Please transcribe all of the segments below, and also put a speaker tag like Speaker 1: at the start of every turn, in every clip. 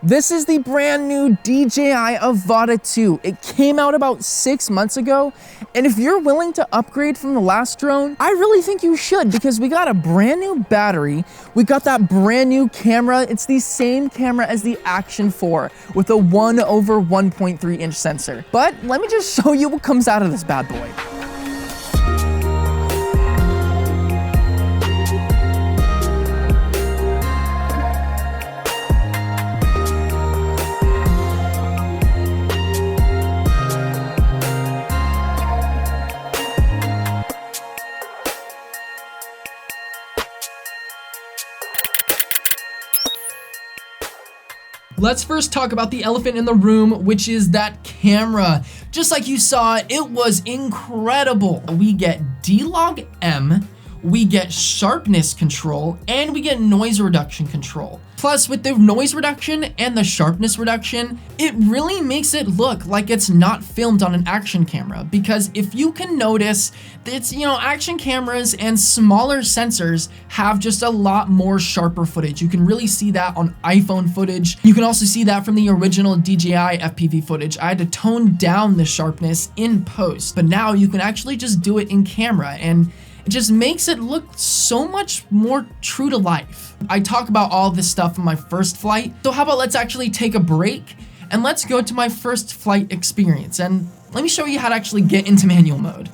Speaker 1: This is the brand new DJI Avata 2. It came out about 6 months ago, and if you're willing to upgrade from the last drone, I really think you should, because we got a brand new battery, we got that brand new camera. It's the same camera as the Action 4 with a 1/1.3 inch sensor. But let me just show you what comes out of this bad boy. Let's first talk about the elephant in the room, which is that camera. Just like you saw, it was incredible. We get D-Log M, we get sharpness control, and we get noise reduction control. Plus, with the noise reduction and the sharpness reduction, it really makes it look like it's not filmed on an action camera. Because if you can notice, it's, action cameras and smaller sensors have just a lot more sharper footage. You can really see that on iPhone footage. You can also see that from the original DJI FPV footage. I had to tone down the sharpness in post, but now you can actually just do it in camera, and it just makes it look so much more true to life. I talk about all this stuff in my first flight, so how about let's actually take a break and let's go to my first flight experience, and let me show you how to actually get into manual mode.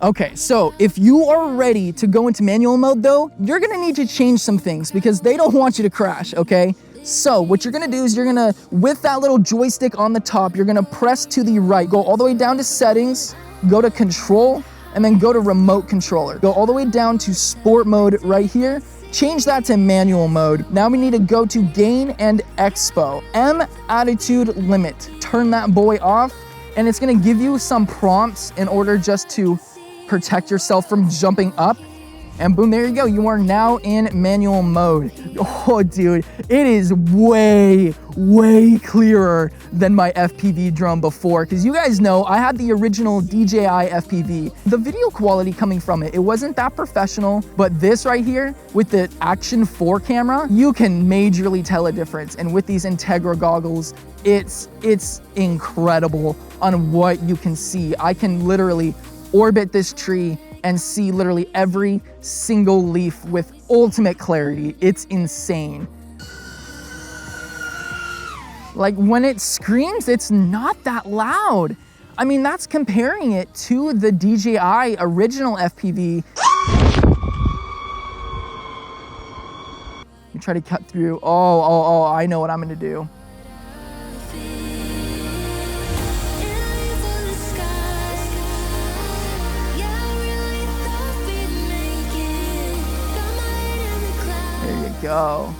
Speaker 1: Okay, so if you are ready to go into manual mode though, you're gonna need to change some things because they don't want you to crash, okay? So what you're gonna do is you're gonna, with that little joystick on the top, you're gonna press to the right, go all the way down to settings, go to control, and then go to remote controller. Go all the way down to sport mode right here. Change that to manual mode. Now we need to go to gain and expo. M attitude limit. Turn that boy off, and it's gonna give you some prompts in order just to protect yourself from jumping up. And boom, there you go. You are now in manual mode. Oh, dude, it is way clearer than my FPV drone before. Because you guys know, I had the original DJI FPV. The video quality coming from it wasn't that professional. But this right here, with the Action 4 camera, you can majorly tell a difference. And with these Integra goggles, it's incredible on what you can see. I can literally orbit this tree and see literally every single leaf with ultimate clarity. It's insane. Like when it screams, it's not that loud. I mean, that's comparing it to the DJI original FPV. You try to cut through, oh, I know what I'm gonna do. Go.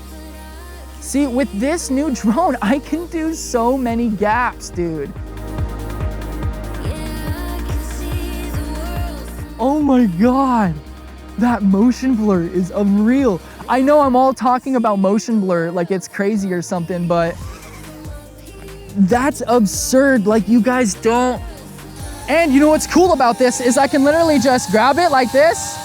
Speaker 1: See, with this new drone, I can do so many gaps, dude. Oh my God, that motion blur is unreal. I know I'm all talking about motion blur like it's crazy or something, but that's absurd. Like, you guys don't. And you know what's cool about this is I can literally just grab it like this,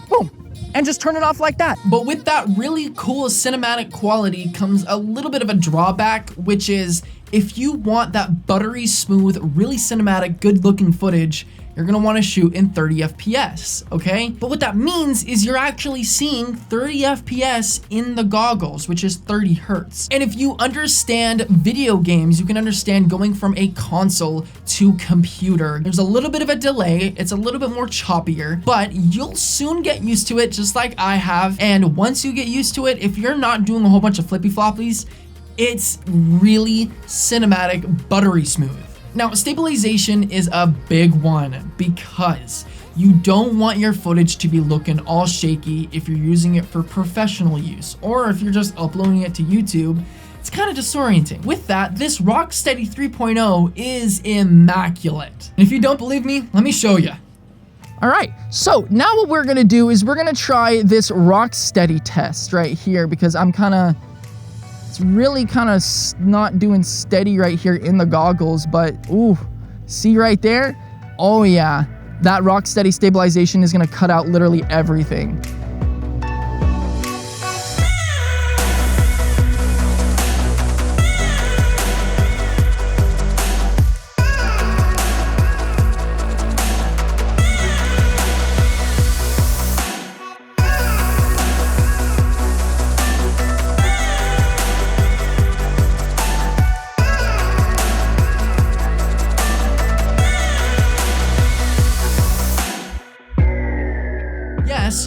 Speaker 1: boom, and just turn it off like that. But with that really cool cinematic quality comes a little bit of a drawback, which is if you want that buttery smooth, really cinematic, good looking footage, you're gonna wanna shoot in 30 FPS, okay? But what that means is you're actually seeing 30 FPS in the goggles, which is 30 Hertz. And if you understand video games, you can understand going from a console to computer. There's a little bit of a delay, it's a little bit more choppier, but you'll soon get used to it just like I have. And once you get used to it, if you're not doing a whole bunch of flippy floppies, it's really cinematic, buttery smooth. Now, stabilization is a big one because you don't want your footage to be looking all shaky if you're using it for professional use, or if you're just uploading it to YouTube, it's kind of disorienting. With that, this ROCKSTEADY 3.0 is immaculate. And if you don't believe me, let me show you. All right, so now what we're gonna do is we're gonna try this ROCKSTEADY test right here, because it's really kind of not doing steady right here in the goggles, but ooh, see right there? Oh yeah, that ROCKSTEADY stabilization is gonna cut out literally everything.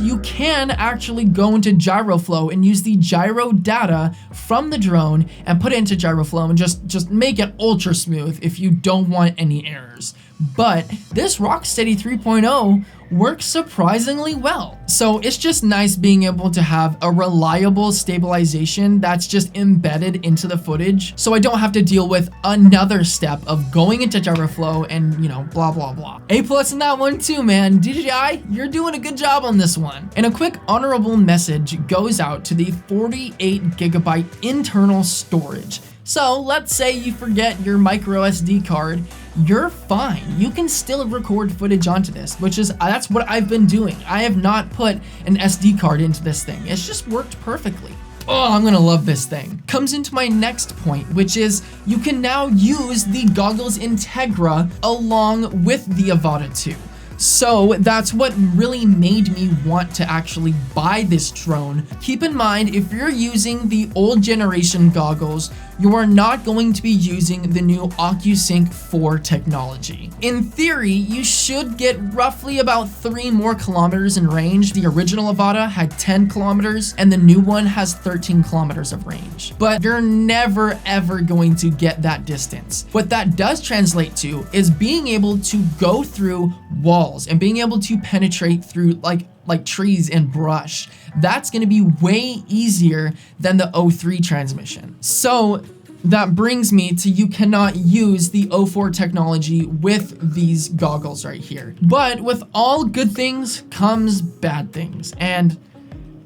Speaker 1: this, you can actually go into GyroFlow and use the gyro data from the drone and put it into GyroFlow and just make it ultra smooth if you don't want any errors. But this ROCKSTEADY 3.0 works surprisingly well. So it's just nice being able to have a reliable stabilization that's just embedded into the footage, so I don't have to deal with another step of going into GyroFlow and, you know, blah, blah, blah. A+ in that one too, man. DJI, you're doing a good job on this one. And a quick honorable message goes out to the 48GB internal storage. So let's say you forget your micro SD card, you're fine. You can still record footage onto this, that's what I've been doing. I have not put an SD card into this thing. It's just worked perfectly. Oh, I'm gonna love this thing. Comes into my next point, which is you can now use the goggles Integra along with the Avata 2. So that's what really made me want to actually buy this drone. Keep in mind, if you're using the old generation goggles, you are not going to be using the new OcuSync 4 technology. In theory, you should get roughly about 3 more kilometers in range. The original Avata had 10 kilometers and the new one has 13 kilometers of range. But you're never ever going to get that distance. What that does translate to is being able to go through walls and being able to penetrate through like trees and brush. That's going to be way easier than the O3 transmission. So that brings me to you cannot use the O4 technology with these goggles right here. But with all good things comes bad things. And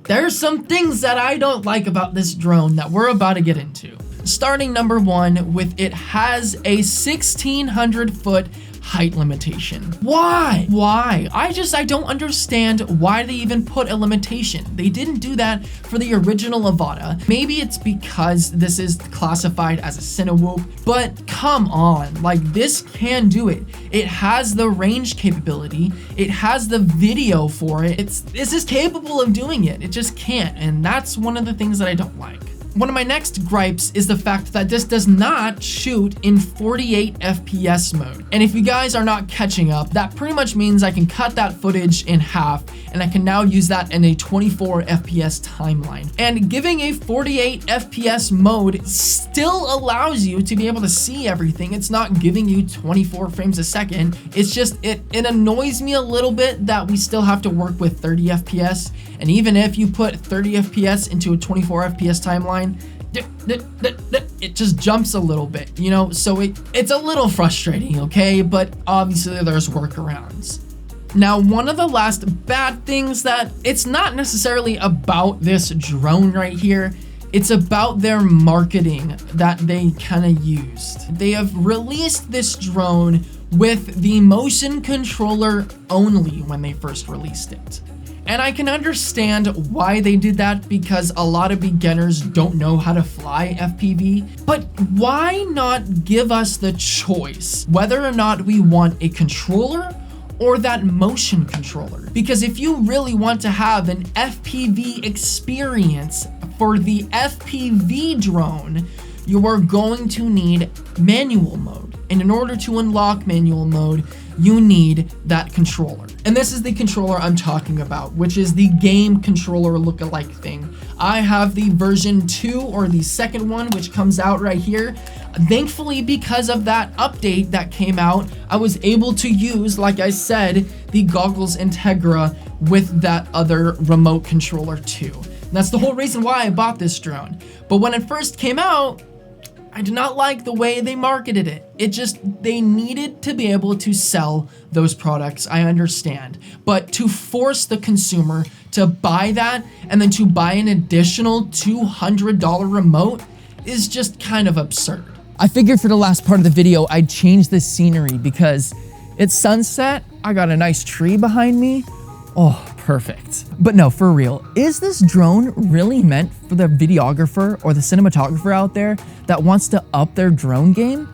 Speaker 1: there's some things that I don't like about this drone that we're about to get into. Starting number 1 with it has a 1,600-foot height limitation. Why? I don't understand why they even put a limitation. They didn't do that for the original Avata. Maybe it's because this is classified as a Cinewhoop, but come on, like this can do it. It has the range capability. It has the video for it. This is capable of doing it. It just can't, and that's one of the things that I don't like. One of my next gripes is the fact that this does not shoot in 48 FPS mode. And if you guys are not catching up, that pretty much means I can cut that footage in half and I can now use that in a 24 FPS timeline. And giving a 48 FPS mode still allows you to be able to see everything. It's not giving you 24 frames a second. It's just, it annoys me a little bit that we still have to work with 30 FPS. And even if you put 30 FPS into a 24 FPS timeline, it just jumps a little bit, you know? So it's a little frustrating, okay? But obviously there's workarounds. Now, one of the last bad things that it's not necessarily about this drone right here, it's about their marketing that they kind of used. They have released this drone with the motion controller only when they first released it. And I can understand why they did that because a lot of beginners don't know how to fly FPV, but why not give us the choice whether or not we want a controller or that motion controller? Because if you really want to have an FPV experience for the FPV drone, you are going to need manual mode. And in order to unlock manual mode, you need that controller. And this is the controller I'm talking about, which is the game controller look-alike thing. I have the version 2 or the second one, which comes out right here. Thankfully, because of that update that came out, I was able to use, like I said, the goggles Integra with that other remote controller too. And that's the whole reason why I bought this drone. But when it first came out, I did not like the way they marketed it. They needed to be able to sell those products, I understand. But to force the consumer to buy that and then to buy an additional $200 remote is just kind of absurd. I figured for the last part of the video, I'd change the scenery because it's sunset. I got a nice tree behind me. Oh, perfect. But no, for real, is this drone really meant for the videographer or the cinematographer out there that wants to up their drone game?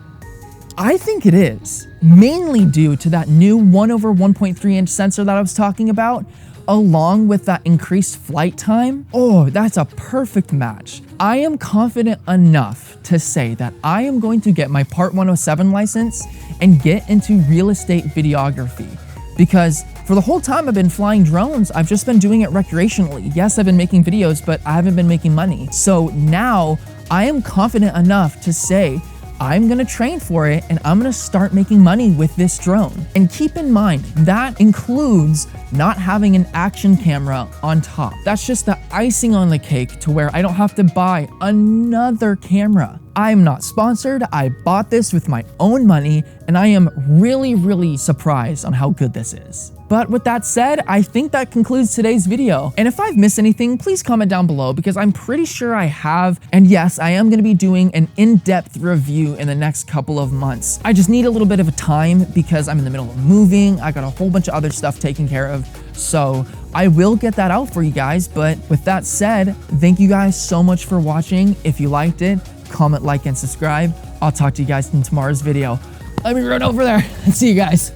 Speaker 1: I think it is, mainly due to that new 1/1.3 inch sensor that I was talking about, along with that increased flight time. Oh, that's a perfect match. I am confident enough to say that I am going to get my Part 107 license and get into real estate videography. Because
Speaker 2: For the whole time I've been flying drones, I've just been doing it recreationally. Yes, I've been making videos, but I haven't been making money. So now I am confident enough to say, I'm gonna train for it and I'm gonna start making money with this drone. And keep in mind, that includes not having an action camera on top. That's just the icing on the cake to where I don't have to buy another camera. I'm not sponsored, I bought this with my own money, and I am really, really surprised on how good this is. But with that said, I think that concludes today's video. And if I've missed anything, please comment down below because I'm pretty sure I have. And yes, I am gonna be doing an in-depth review in the next couple of months. I just need a little bit of a time because I'm in the middle of moving. I got a whole bunch of other stuff taken care of. So I will get that out for you guys. But with that said, thank you guys so much for watching. If you liked it, comment, like, and subscribe. I'll talk to you guys in tomorrow's video. Let me run over there and see you guys.